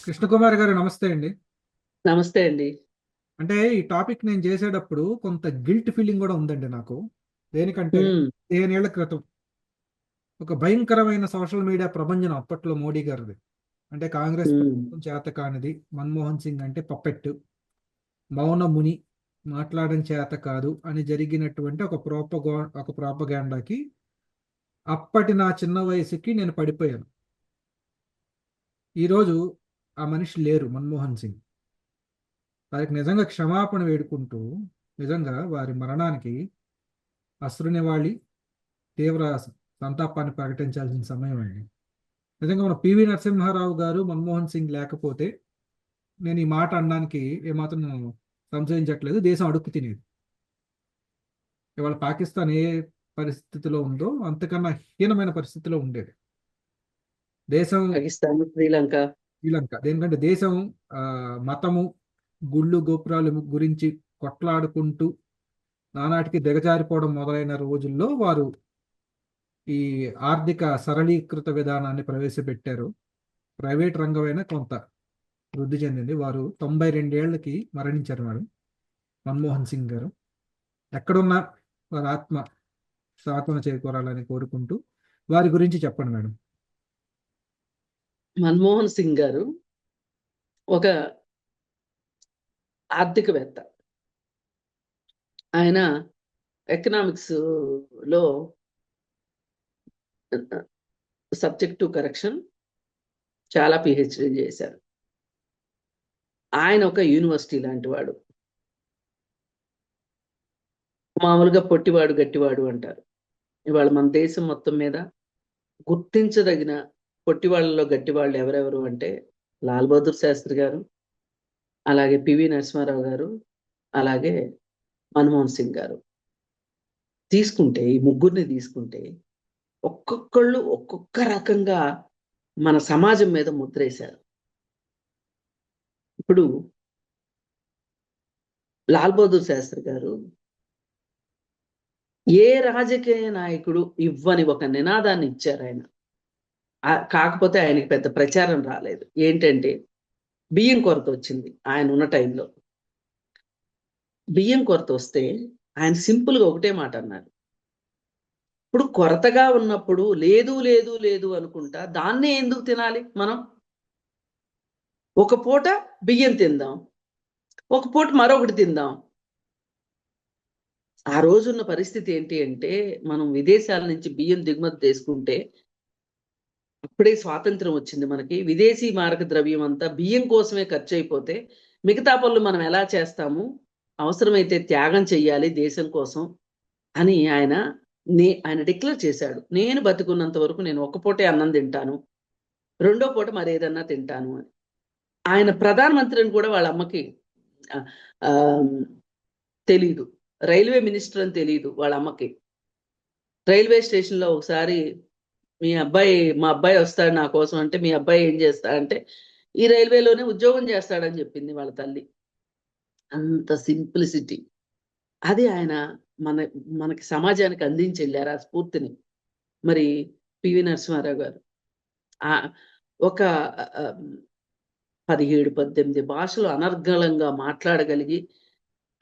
కృష్ణకుమారి గారు నమస్తే అండి. నమస్తే అండి. అంటే ఈ టాపిక్ నేను చేసేటప్పుడు కొంత గిల్ట్ ఫీలింగ్ కూడా ఉందండి నాకు. దేనికంటే హ్మ్. 15 ఏళ్ల క్రితం ఒక భయంకరమైన సోషల్ మీడియా ప్రభంజనం అప్పట్లో మోడీ గారిది. అంటే కాంగ్రెస్ హ్మ్. ప్రభుత్వం చేత కానిది, మన్మోహన్ సింగ్ అంటే పప్పెట్టు, మౌన ముని, మాట్లాడడం చేత కాదు అని జరిగినటువంటి ఒక ప్రాపగాండాకి అప్పటి నా చిన్న వయసుకి నేను పడిపోయాను. ఈరోజు ఆ మనిషి లేరు, మన్మోహన్ సింగ్. వారికి నిజంగా క్షమాపణ వేడుకుంటూ, నిజంగా వారి మరణానికి అశ్రునివాళి, తీవ్ర సంతాపాన్ని ప్రకటించాల్సిన సమయం అండి. నిజంగా మన పివి నరసింహారావు గారు, మన్మోహన్ సింగ్ లేకపోతే నేను ఈ మాట అనడానికి ఏమాత్రం సంశయించట్లేదు. దేశం అడుక్కు తినేది. ఇవాళ పాకిస్తాన్ ఏ పరిస్థితిలో ఉందో అంతకన్నా హీనమైన పరిస్థితిలో ఉండేది దేశం. పాకిస్తాన్, శ్రీలంక. శ్రీలంక దేనికంటే దేశం ఆ, మతము, గుళ్ళు గోపురాలు గురించి కొట్లాడుకుంటూ నానాటికి దిగజారిపోవడం మొదలైన రోజుల్లో వారు ఈ ఆర్థిక సరళీకృత విధానాన్ని ప్రవేశపెట్టారు. ప్రైవేట్ రంగమైన కొంత వృద్ధి చెందింది. వారు 92 ఏళ్లకి మరణించారు మేడం, మన్మోహన్ సింగ్ గారు. ఎక్కడున్నా వారి ఆత్మ సాత్వన చేకూరాలని కోరుకుంటూ వారి గురించి చెప్పండి మేడం. మన్మోహన్ సింగ్ గారు ఒక ఆర్థికవేత్త. ఆయన ఎకనామిక్స్ లో సబ్జెక్ట్ టు కరెక్షన్ చాలా పిహెచ్డి చేశారు. ఆయన ఒక యూనివర్సిటీ లాంటి వాడు. మామూలుగా పొట్టివాడు గట్టివాడు అంటారు. ఇవాళ మన దేశం మొత్తం మీద గుర్తించదగిన పొట్టివాళ్ళలో గట్టివాళ్ళు ఎవరెవరు అంటే లాల్ బహదూర్ శాస్త్రి గారు, అలాగే పివి నరసింహారావు గారు, అలాగే మన్మోహన్ సింగ్ గారు. తీసుకుంటే ఈ ముగ్గురిని తీసుకుంటే ఒక్కొక్కళ్ళు ఒక్కొక్క రకంగా మన సమాజం మీద ముద్రేశారు. ఇప్పుడు లాల్ బహదూర్ శాస్త్రి గారు ఏ రాజకీయ నాయకుడు ఇవ్వని ఒక నినాదాన్ని ఇచ్చారు ఆయన. కాకపోతే ఆయనకి పెద్ద ప్రచారం రాలేదు. ఏంటంటే బియ్యం కొరత వచ్చింది ఆయన ఉన్న టైంలో. బియ్యం కొరత వస్తే ఆయన సింపుల్ గా ఒకటే మాట అన్నారు. ఇప్పుడు కొరతగా ఉన్నప్పుడు లేదు లేదు లేదు అనుకుంటా దాన్నే ఎందుకు తినాలి మనం? ఒక పూట బియ్యం తిందాం, ఒక పూట మరొకటి తిందాం. ఆ రోజున్న పరిస్థితి ఏంటి అంటే, మనం విదేశాల నుంచి బియ్యం దిగుమతి చేసుకుంటే అప్పుడే స్వాతంత్రం వచ్చింది మనకి. విదేశీ మారక ద్రవ్యం అంతా బియ్యం కోసమే ఖర్చు అయిపోతే మిగతా పనులు మనం ఎలా చేస్తాము? అవసరమైతే త్యాగం చెయ్యాలి దేశం కోసం అని ఆయన డిక్లేర్ చేశాడు. నేను బతుకున్నంత వరకు నేను ఒక్క పూటే అన్నం తింటాను, రెండో పూట మరేదన్నా తింటాను అని. ఆయన ప్రధానమంత్రిని కూడా వాళ్ళ అమ్మకి ఆ, ఆ, తెలీదు. రైల్వే మినిస్టర్ అని తెలియదు వాళ్ళ అమ్మకి. రైల్వే స్టేషన్ లో ఒకసారి మా అబ్బాయి వస్తాడు నా కోసం అంటే, మీ అబ్బాయి ఏం చేస్తాడంటే ఈ రైల్వేలోనే ఉద్యోగం చేస్తాడని చెప్పింది వాళ్ళ తల్లి. అంత సింప్లిసిటీ. అది ఆయన మన మనకి సమాజానికి అందించి వెళ్ళారు ఆ స్ఫూర్తిని. మరి పివి నరసింహారావు గారు ఆ ఒక ఆ, 17-18 భాషలు అనర్గళంగా మాట్లాడగలిగి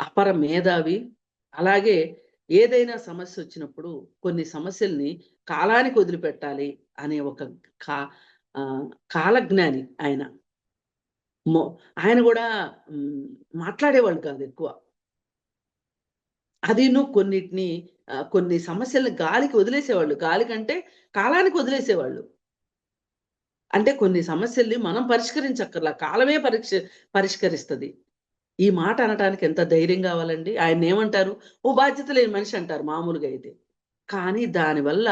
అపర మేధావి. అలాగే ఏదైనా సమస్య వచ్చినప్పుడు కొన్ని సమస్యల్ని కాలానికి వదిలిపెట్టాలి అనే ఒక కా ఆ, కాలజ్ఞాని ఆయన. మొ ఆయన కూడా మాట్లాడేవాళ్ళు కాదు ఎక్కువ. అదిను కొన్నిటిని కొన్ని సమస్యల్ని గాలికి వదిలేసేవాళ్ళు. గాలికంటే కాలానికి వదిలేసేవాళ్ళు. అంటే కొన్ని సమస్యల్ని మనం పరిష్కరించక్కర్లా, కాలమే పరిష్కరిస్తది. ఈ మాట అనటానికి ఎంత ధైర్యం కావాలండి? ఆయన్నేమంటారు? ఓ బాధ్యత లేని మనిషి అంటారు మామూలుగా అయితే. కానీ దానివల్ల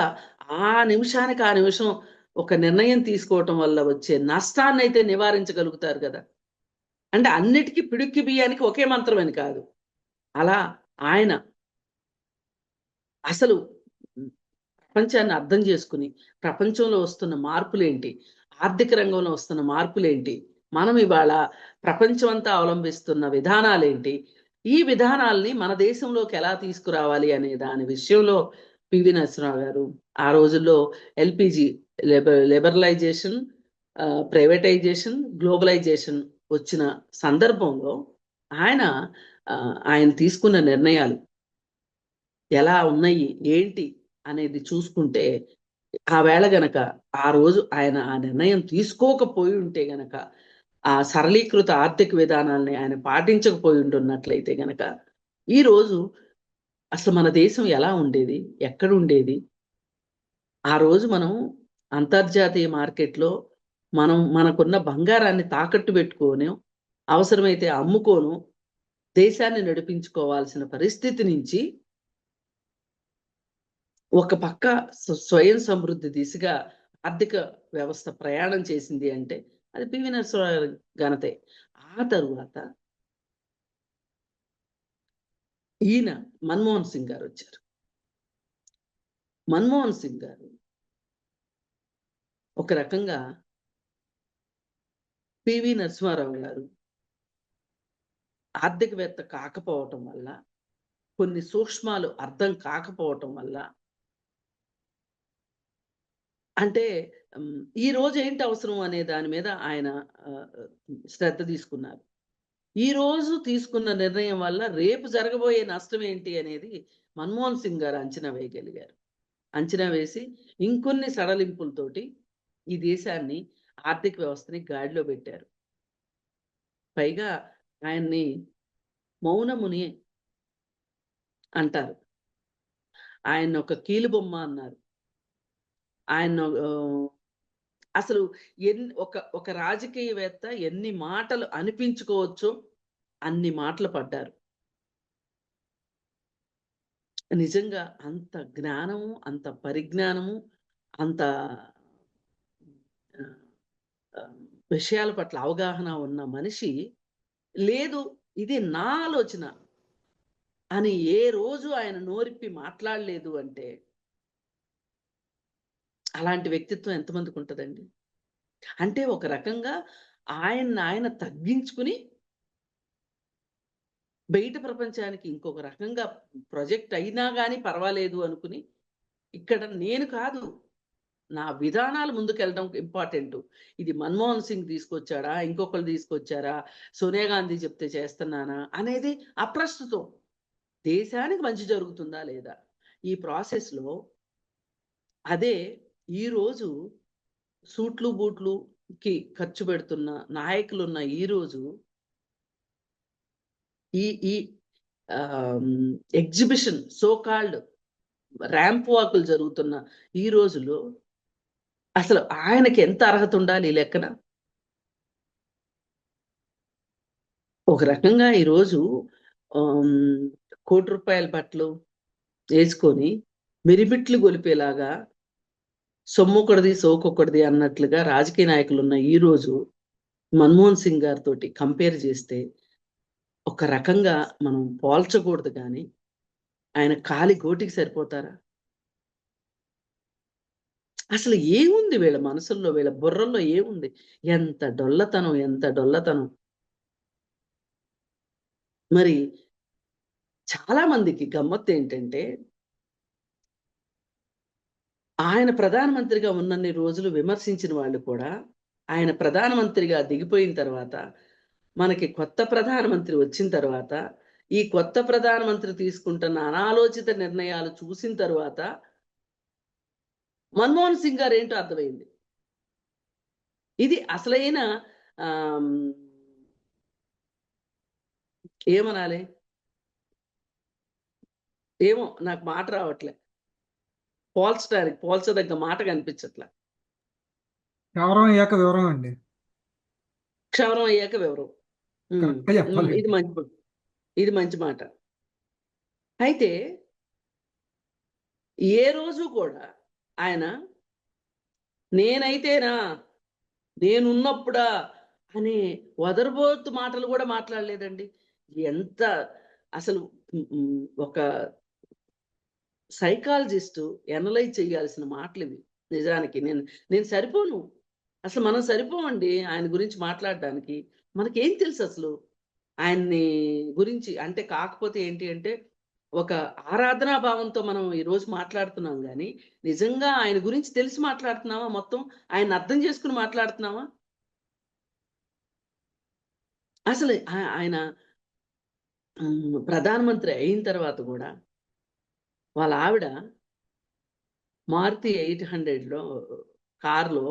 ఆ నిమిషానికి ఆ నిమిషం ఒక నిర్ణయం తీసుకోవటం వల్ల వచ్చే నష్టాన్నయితే నివారించగలుగుతారు కదా! అంటే అన్నిటికీ పిడుక్కి బియ్యానికి ఒకే మంత్రమని కాదు. అలా ఆయన అసలు ప్రపంచాన్ని అర్థం చేసుకుని, ప్రపంచంలో వస్తున్న మార్పులేంటి? ఆర్థిక రంగంలో వస్తున్న మార్పులేంటి? మనం ఇవాళ ప్రపంచం అంతా అవలంబిస్తున్న విధానాలేంటి? ఈ విధానాల్ని మన దేశంలోకి ఎలా తీసుకురావాలి అనే దాని విషయంలో పివి నరసింహారావు గారు ఆ రోజుల్లో ఎల్పిజి లిబరలైజేషన్, ప్రైవేటైజేషన్, గ్లోబలైజేషన్ వచ్చిన సందర్భంలో ఆయన ఆయన తీసుకున్న నిర్ణయాలు ఎలా ఉన్నాయి ఏంటి అనేది చూసుకుంటే, ఆ వేళ గనక ఆ రోజు ఆయన ఆ నిర్ణయం తీసుకోకపోయి ఉంటే గనక, ఆ సరళీకృత ఆర్థిక విధానాల్ని ఆయన పాటించకపోయి ఉంటున్నట్లయితే గనక, ఈరోజు అసలు మన దేశం ఎలా ఉండేది? ఎక్కడ ఉండేది? ఆ రోజు మనం అంతర్జాతీయ మార్కెట్‌లో మనకున్న బంగారాన్ని తాకట్టు పెట్టుకోను, అవసరమైతే అమ్ముకోను, దేశాన్ని నడిపించుకోవాల్సిన పరిస్థితి నుంచి ఒక పక్క స్వయం సమృద్ధి దిశగా ఆర్థిక వ్యవస్థ ప్రయాణం చేసింది అంటే అది పివి నరసింహారావు గారి ఘనతే. ఆ తరువాత ఈయన మన్మోహన్ సింగ్ గారు వచ్చారు. మన్మోహన్ సింగ్ గారు ఒక రకంగా పివి నరసింహారావు గారు ఆర్థికవేత్త కాకపోవటం వల్ల, కొన్ని సూక్ష్మాలు అర్థం కాకపోవటం వల్ల, అంటే ఈ రోజు ఏంటి అవసరం అనే దాని మీద ఆయన శ్రద్ధ తీసుకున్నారు. ఈ రోజు తీసుకున్న నిర్ణయం వల్ల రేపు జరగబోయే నష్టం ఏంటి అనేది మన్మోహన్ సింగ్ గారు అంచనా వేయగలిగారు. అంచనా వేసి ఇంకొన్ని సడలింపులతోటి ఈ దేశాన్ని ఆర్థిక వ్యవస్థని గాడిలో పెట్టారు. పైగా ఆయన్ని మౌనముని అంటారు. ఆయన ఒక కీలుబొమ్మ అన్నారు. ఆయన అసలు ఒక రాజకీయవేత్త ఎన్ని మాటలు అనిపించుకోవచ్చో అన్ని మాటలు పడ్డారు. నిజంగా అంత జ్ఞానము, అంత పరిజ్ఞానము, అంత విషయాల పట్ల అవగాహన ఉన్న మనిషి లేదు, ఇది నా ఆలోచన అని ఏ రోజు ఆయన నోరిప్పి మాట్లాడలేదు అంటే, అలాంటి వ్యక్తిత్వం ఎంతమందికి ఉంటుందండి? అంటే ఒక రకంగా ఆయన తగ్గించుకుని బయట ప్రపంచానికి ఇంకొక రకంగా ప్రొజెక్ట్ అయినా కానీ పర్వాలేదు అనుకుని, ఇక్కడ నేను కాదు, నా విధానాలు ముందుకెళ్ళడం ఇంపార్టెంట్. ఇది మన్మోహన్ సింగ్ తీసుకొచ్చాడా, ఇంకొకరు తీసుకొచ్చారా, సోనియా గాంధీ చెప్తే చేస్తున్నానా అనేది అప్రస్తుతం. దేశానికి మంచి జరుగుతుందా లేదా ఈ ప్రాసెస్లో. అదే ఈరోజు సూట్లు బూట్లుకి ఖర్చు పెడుతున్న నాయకులున్న ఈరోజు ఈ ఈ ఎగ్జిబిషన్ సో కాల్డ్ ర్యాంప్ వాకులు జరుగుతున్న ఈ రోజులో అసలు ఆయనకి ఎంత అర్హత ఉండాలి ఈ లెక్కన? ఒక రకంగా ఈరోజు ₹1,00,00,000 బట్టలు వేసుకొని మిరిమిట్లు గొలిపేలాగా సొమ్మొకటిది సోకొకటిది అన్నట్లుగా రాజకీయ నాయకులు ఉన్న ఈ రోజు మన్మోహన్ సింగ్ గారితో కంపేర్ చేస్తే ఒక రకంగా మనం పోల్చకూడదు. కానీ ఆయన కాలి గోటికి సరిపోతారా? అసలు ఏముంది వీళ్ళ మనసుల్లో, వీళ్ళ బుర్రల్లో ఏముంది? ఎంత డొల్లతనం. మరి చాలా మందికి గమ్మత్తు ఏంటంటే, ఆయన ప్రధానమంత్రిగా ఉన్నన్ని రోజులు విమర్శించిన వాళ్ళు కూడా ఆయన ప్రధానమంత్రిగా దిగిపోయిన తర్వాత, మనకి కొత్త ప్రధానమంత్రి వచ్చిన తర్వాత, ఈ కొత్త ప్రధానమంత్రి తీసుకుంటున్న అనాలోచిత నిర్ణయాలు చూసిన తర్వాత మన్మోహన్ సింగ్ గారు ఏంటో అర్థమైంది. ఇది అసలైన ఏమనాలి, ఏమో నాకు మాట రావట్లే, పోల్చదగ్గ మాట కనిపించట్లే. క్షవరం అయ్యాక వివరం అండి. క్షవరం అయ్యాక వివరం. ఇది మంచి మాట. అయితే ఏ రోజు కూడా ఆయన నేనైతేనా, నేనున్నప్పుడా అనే వదరబోతు మాటలు కూడా మాట్లాడలేదండి. ఎంత అసలు ఒక సైకాలజిస్టు ఎనలైజ్ చేయాల్సిన మాటలు ఇవి. నిజానికి నేను సరిపోను, అసలు మనం సరిపోమండి ఆయన గురించి మాట్లాడడానికి. మనకేం తెలుసు అసలు ఆయన్ని గురించి? అంటే కాకపోతే ఏంటి అంటే ఒక ఆరాధనా భావంతో మనం ఈరోజు మాట్లాడుతున్నాం గానీ, నిజంగా ఆయన గురించి తెలిసి మాట్లాడుతున్నామా మొత్తం? ఆయన్ని అర్థం చేసుకొని మాట్లాడుతున్నామా? అసలు ఆయన ప్రధానమంత్రి అయిన తర్వాత గూడా వాళ్ళ ఆవిడ మారుతి 800లో కార్‌లో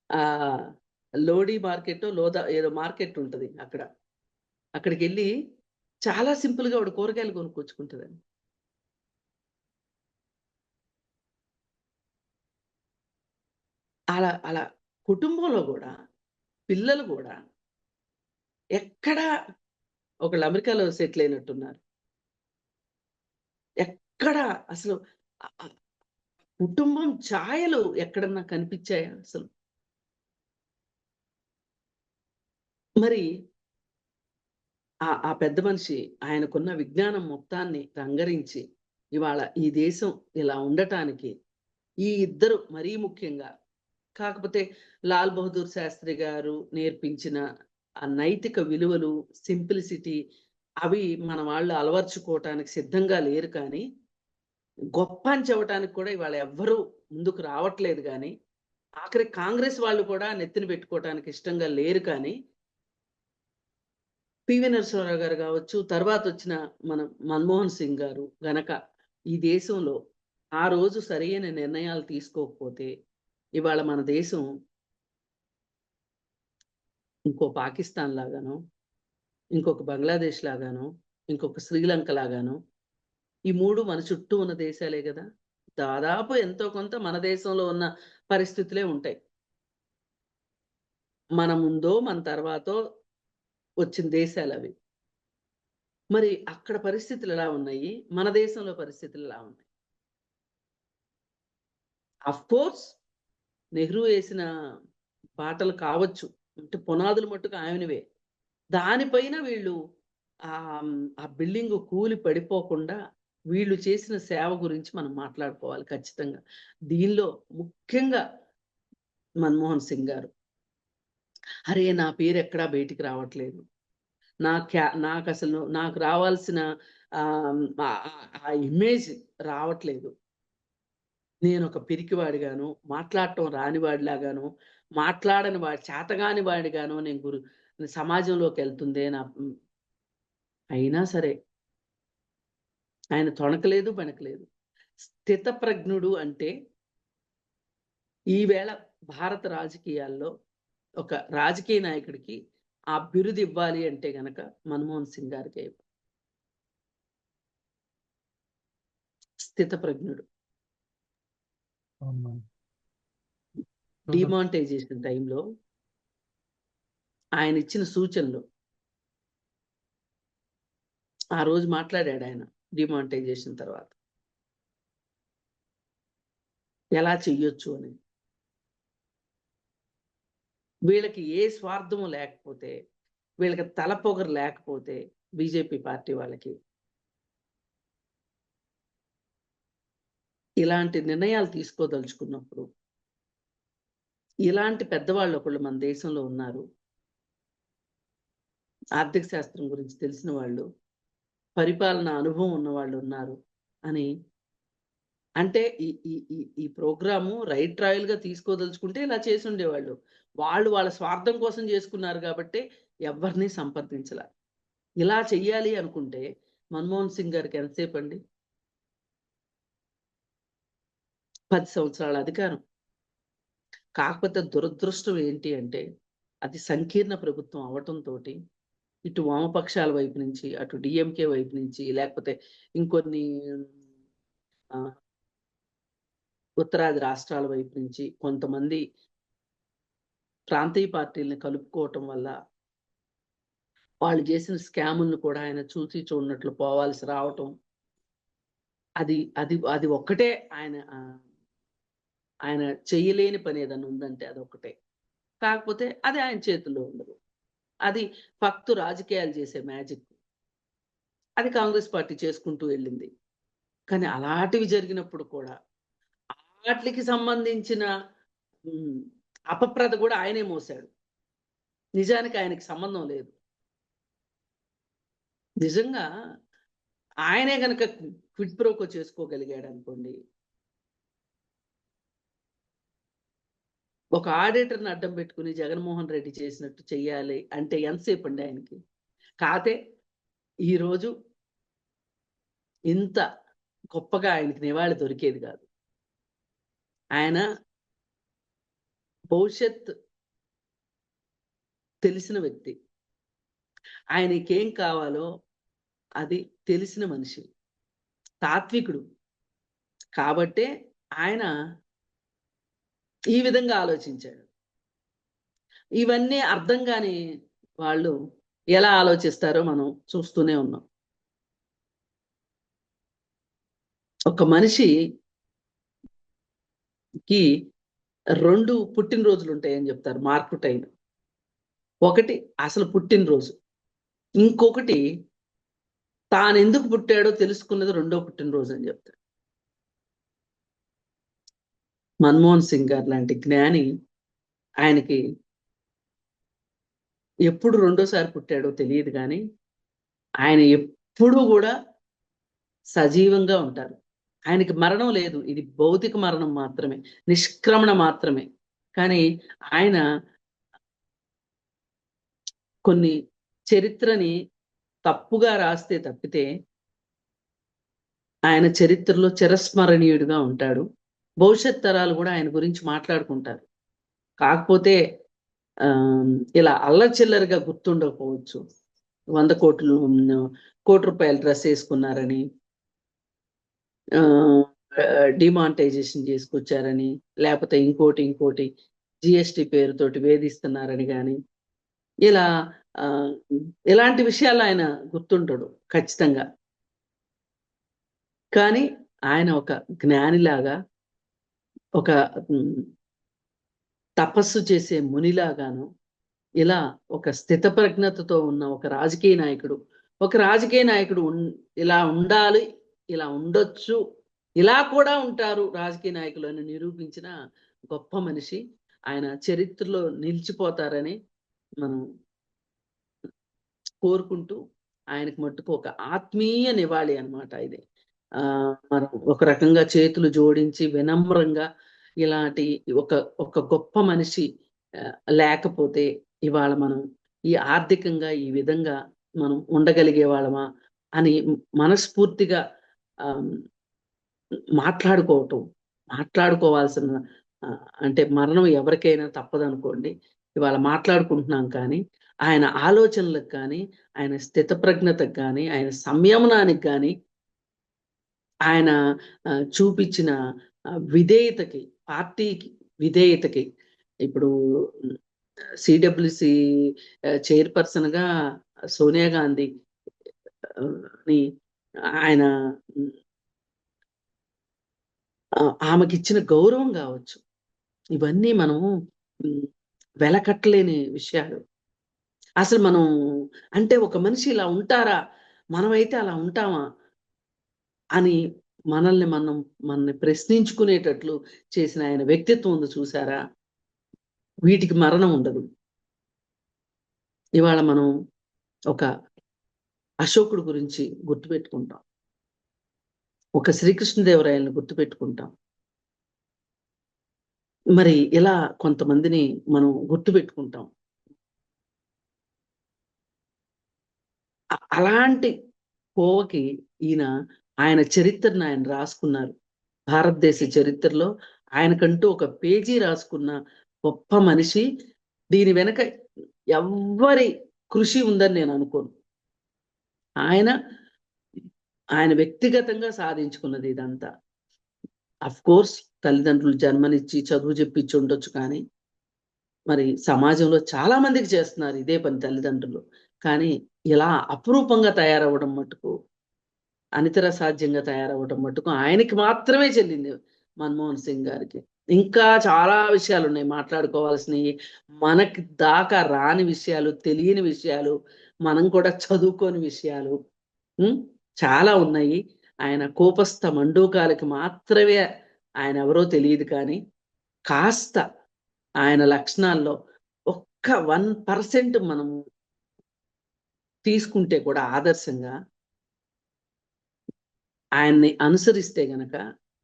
ఆహ్, లోడీ మార్కెట్టో, ఏదో మార్కెట్ ఉంటది అక్కడ. అక్కడికెళ్ళి చాలా సింపుల్‌గా ఆవిడ కూరగాయలు కొనుక్కొచ్చుకుంటదండి. అలా అలా కుటుంబంలో గూడా, పిల్లలు గూడా ఎక్కడా ఒకళ్ళు అమెరికాలో సెటిల్ అయినట్టున్నారు. ఎక్కడా అసలు ఆహ్, ఆహ్, కుటుంబం ఛాయలు ఎక్కడన్నా కనిపిచ్చాయా అసలు? మరి ఆ పెద్ద మనిషి ఆయనకున్న విజ్ఞానం మొత్తాన్ని రంగరించి, ఇవాళ ఈ దేశం ఇలా ఉండటానికి ఈ ఇద్దరు మరీ ముఖ్యంగా, కాకపోతే లాల్ బహదూర్ శాస్త్రి గారు నేర్పించిన ఆ నైతిక విలువలు, సింప్లిసిటీ అవి మన వాళ్ళు అలవరుచుకోవటానికి సిద్ధంగా లేరు కానీ, గొప్ప అని చెప్పటానికి కూడా ఇవాళ ఎవ్వరూ ముందుకు రావట్లేదు గానీ, ఆఖరికి కాంగ్రెస్ వాళ్ళు కూడా నెత్తిన పెట్టుకోవటానికి ఇష్టంగా లేరు కానీ, పివి నరసింహారావు గారు గావచ్చు, తర్వాతొచ్చిన మన మన్మోహన్ సింగ్ గారు గనక ఈ దేశంలో ఆ రోజు సరియైన నిర్ణయాలు తీసుకోకపోతే, ఇవాళ మన దేశం ఇంకో పాకిస్తాన్ లాగానో, ఇంకొక బంగ్లాదేశ్ లాగానో, ఇంకొక శ్రీలంక లాగానో, ఈ 3 మన చుట్టూ ఉన్న దేశాలే గదా! దాదాపు ఎంతో కొంత మన దేశంలో ఉన్న పరిస్థితులే ఉంటాయి. మన ముందో, మన తర్వాతో వచ్చిన దేశాలవి. మరి అక్కడ పరిస్థితులెలా ఉన్నాయి? మన దేశంలో పరిస్థితులెలా ఉన్నాయి? అఫ్‌కోర్స్ నెహ్రూ ఏసిన బాటలు కావచ్చు. అంటే పునాదులు మట్టుకు ఆయనవే. దానిపైన వీళ్ళు ఆ బిల్డింగు కూలి పడిపోకుండా వీళ్ళు చేసిన సేవ గురించి మనం మాట్లాడుకోవాలి ఖచ్చితంగా. దీనిలో ముఖ్యంగా మన్మోహన్ సింగ్ గారు. అరే! నా పేరెక్కడా బయటికి రావట్లేదు. నాకు రావాల్సిన ఆ ఇమేజ్ రావట్లేదు. నేనొక పిరికివాడిగాను, మాట్లాడటం రానివాడిలాగాను, మాట్లాడని వాడి చేతగాని వాడిగాను సమాజంలోకెళ్తుందే అయినా సరే ఆయన తొణకలేదు, బెణకలేదు. స్థితప్రజ్ఞుడు అంటే ఈవేళ భారత రాజకీయాల్లో ఒక రాజకీయ నాయకుడికి ఆ బిరుదివ్వాలి అంటే గనక మన్మోహన్ సింగ్ గారికే. స్థితప్రజ్ఞుడు. అవును. డిమానిటైజేషన్ టైంలో ఆయనిచ్చిన సూచనలు ఆ రోజు మాట్లాడాడాయన డిమానిటైజేషన్ తర్వాత. ఎలా చెయ్యొచ్చు అని. వీళ్ళకి ఏ స్వార్థము లేకపోతే, వీళ్ళకి తలపొగరు లేకపోతే బీజేపీ పార్టీ వాళ్ళకి ఇలాంటి నిర్ణయాలు తీసుకోదలుచుకున్నప్పుడు, ఇలాంటి పెద్దవాళ్ళు ఒకళ్ళు మన దేశంలో ఉన్నారు. ఆర్థిక శాస్త్రం గురించి తెలిసిన వాళ్ళు, పరిపాలన అనుభవం ఉన్నవాళ్ళు ఉన్నారు అని అంటే ఈ ఈ ఈ ఈ ప్రోగ్రాము రైట్ రాయల్‌గా తీసుకోదలుచుకుంటే ఇలా చేసుండేవాళ్ళు. వాళ్ళు వాళ్ళ స్వార్థం కోసం చేసుకున్నారు గాబట్టే ఎవ్వరిని సంప్రదించలా. ఇలా చెయ్యాలి అనుకుంటే మన్మోహన్ సింగ్ గారికి ఎంతసేపండి? 10 సంవత్సరాల అధికారం. కాకపోతే దురదృష్టం ఏంటి అంటే, అది సంకీర్ణ ప్రభుత్వం అవ్వటంతోటి, ఇటు వామపక్షాల వైపు నుంచి, అటు డీఎంకే వైపు నుంచి, లేకపోతే ఇంకొన్ని ఆహ్, ఉత్తరాది రాష్ట్రాల వైపు నుంచి కొంతమంది ప్రాంతీయ పార్టీలని కలుపుకోవటం వల్ల, వాళ్ళు చేసిన స్కాములను కూడా ఆయన చూసి చూడనట్లు పోవాల్సి రావటం. అది అది అది ఒక్కటే ఆయన చెయ్యలేని పనేదన్నా ఉందంటే అదొక్కటే. కాకపోతే అది ఆయన చేతుల్లో ఉండదు. అది ఫక్తు రాజకీయాలు చేసే మ్యాజిక్. అది కాంగ్రెస్ పార్టీ చేసుకుంటూ వెళ్ళింది. కానీ అలాంటివి జరిగినప్పుడు కూడా ఆట్లికి సంబంధించిన హ్మ్. అపప్రద గూడా ఆయనే మోసాడు. నిజానికి ఆయనకి సంబంధం లేదు. నిజంగా ఆయనే కనుక క్విడ్ ప్రోకో చేసుకోగలిగాడు అనుకోండి, ఒక ఆడిటర్ని అడ్డం పెట్టుకుని జగన్మోహన్ రెడ్డి చేసినట్టు చెయ్యాలి అంటే ఎంతసేపు అండి ఆయనకి? కాతే ఈరోజు ఇంత గొప్పగా ఆయనకి నివాళి దొరికేది కాదు. ఆయన భవిష్యత్ తెలిసిన వ్యక్తి. ఆయనకేం కావాలో అది తెలిసిన మనిషి, తాత్వికుడు. కాబట్టే ఆయన ఈ విధంగా ఆలోచించాడు. ఇవన్నీ అర్థం కాని వాళ్ళు ఎలా ఆలోచిస్తారో మనం చూస్తూనే ఉన్నాం. ఒక మనిషికి 2 పుట్టినరోజులు ఉంటాయని చెప్తారు మార్కు టైన్. ఒకటి అసలు పుట్టినరోజు, ఇంకొకటి తాను ఎందుకు పుట్టాడో తెలుసుకున్నది రెండో పుట్టినరోజు అని చెప్తారు. మన్మోహన్ సింగ్ గారు లాంటి జ్ఞాని ఆయనకి ఎప్పుడు రెండోసారి పుట్టాడో తెలియదు కానీ ఆయన ఎప్పుడూ కూడా సజీవంగా ఉంటారు. ఆయనకి మరణం లేదు, ఇది భౌతిక మరణం మాత్రమే, నిష్క్రమణ మాత్రమే. కానీ ఆయన కొన్ని చరిత్రని తప్పుగా రాస్తే తప్పితే ఆయన చరిత్రలో చిరస్మరణీయుడిగా ఉంటాడు. భవిష్యత్ తరాలు కూడా ఆయన గురించి మాట్లాడుకుంటారు. కాకపోతే ఇలా అల్లచిల్లరిగా గుర్తుండకపోవచ్చు. 100 కోటి రూపాయల డ్రెస్ వేసుకున్నారని, డిమానిటైజేషన్ చేసుకొచ్చారని, లేకపోతే ఇంకోటి జిఎస్టి పేరుతోటి వేధిస్తున్నారని కానీ, ఇలా ఇలాంటి విషయాలు ఆయన గుర్తుంటాడు ఖచ్చితంగా. కానీ ఆయన ఒక జ్ఞానిలాగా, ఒక తపస్సు చేసే మునిలాగాను, ఇలా ఒక స్థితప్రజ్ఞతతో ఉన్న ఒక రాజకీయ నాయకుడు ఇలా ఉండాలి, ఇలా ఉండొచ్చు, ఇలా కూడా ఉంటారు రాజకీయ నాయకులు అని నిరూపించిన గొప్ప మనిషి. ఆయన చరిత్రలో నిలిచిపోతారని మనం కోరుకుంటూ, ఆయనకు మట్టుకు ఒక ఆత్మీయ నివాళి అన్నమాట ఇది. మనం ఒక రకంగా చేతులు జోడించి వినమ్రంగా ఇలాంటి ఒక గొప్ప మనిషి లేకపోతే ఇవాళ మనం ఈ ఆర్థికంగా ఈ విధంగా మనం ఉండగలిగే వాళ్ళమా అని మనస్ఫూర్తిగా మాట్లాడుకోవాల్సిన, అంటే మరణం ఎవరికైనా తప్పదనుకోండి, ఇవాళ మాట్లాడుకుంటున్నాం. కానీ ఆయన ఆలోచనలకు కానీ, ఆయన స్థితప్రజ్ఞతకు కానీ, ఆయన సంయమనానికి కానీ, ఆయన చూపించిన విధేయతకి, పార్టీకి విధేయతకి, ఇప్పుడు సిడబ్ల్యూసి చైర్పర్సన్ గా సోనియా గాంధీ ని ఆయన ఆమెకిచ్చిన గౌరవం కావచ్చు, ఇవన్నీ మనము వెలకట్టలేని విషయాలు. అసలు మనం అంటే ఒక మనిషి ఇలా ఉంటారా, మనమైతే అలా ఉంటామా అని మనల్ని ప్రశ్నించుకునేటట్లు చేసిన ఆయన వ్యక్తిత్వం ఉంది చూసారా, వీటికి మరణం ఉండదు. ఇవాళ మనం ఒక అశోకుడు గురించి గుర్తుపెట్టుకుంటాం, ఒక శ్రీకృష్ణదేవరాయలను గుర్తుపెట్టుకుంటాం. మరి ఇలా కొంతమందిని మనం గుర్తుపెట్టుకుంటాం. అలాంటి కోవకి ఆయన చరిత్రను ఆయన రాసుకున్నారు. భారతదేశ చరిత్రలో ఆయనకంటూ ఒక పేజీ రాసుకున్న గొప్ప మనిషి. దీని వెనక ఎవ్వరి కృషి ఉందని నేను అనుకోను. ఆయన వ్యక్తిగతంగా సాధించుకున్నది ఇదంతా. అఫ్ కోర్స్ తల్లిదండ్రులు జన్మనిచ్చి చదువు చెప్పించి ఉండొచ్చు, కానీ మరి సమాజంలో చాలా మందికి చేస్తున్నారు ఇదే పని తల్లిదండ్రులు. కానీ ఇలా అపురూపంగా తయారవ్వడం మటుకు, అనితర సాధ్యంగా తయారవ్వడం మటుకు ఆయనకి మాత్రమే చెల్లింది, మన్మోహన్ సింగ్ గారికి. ఇంకా చాలా విషయాలు ఉన్నాయి మాట్లాడుకోవాల్సినవి, మనకి దాకా రాని విషయాలు, తెలియని విషయాలు, మనం కూడా చదువుకోని విషయాలు చాలా ఉన్నాయి. ఆయన కోపస్థ మండూకాలకి మాత్రమే ఆయన ఎవరో తెలియదు, కానీ కాస్త ఆయన లక్షణాల్లో ఒక్క 1% మనము తీసుకుంటే కూడా ఆదర్శంగా, ఆయన్ని అనుసరిస్తే గనక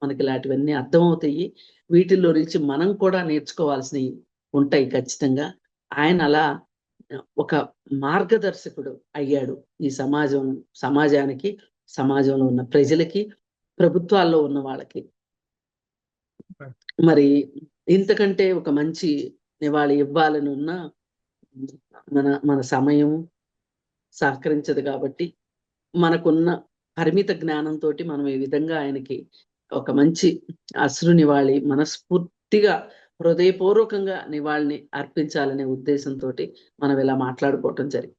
మనకి ఇలాంటివన్నీ అర్థమవుతాయి. వీటిల్లో నుంచి మనం కూడా నేర్చుకోవాల్సినవి ఉంటాయి ఖచ్చితంగా. ఆయన అలా ఒక మార్గదర్శకుడు అయ్యాడు ఈ సమాజానికి, సమాజంలో ఉన్న ప్రజలకి, ప్రభుత్వాల్లో ఉన్న వాళ్ళకి. మరి ఇంతకంటే ఒక మంచి నివాళి ఇవ్వాలని ఉన్న మన మన సమయం సహకరించదు కాబట్టి, మనకున్న పరిమిత జ్ఞానంతోటి మనం ఈ విధంగా ఆయనకి ఒక మంచి అశ్రు నివాళి మనస్ఫూర్తిగా హృదయపూర్వకంగా నివాళిని అర్పించాలనే ఉద్దేశంతోటి మనం ఇలా మాట్లాడుకోవటం జరిగింది.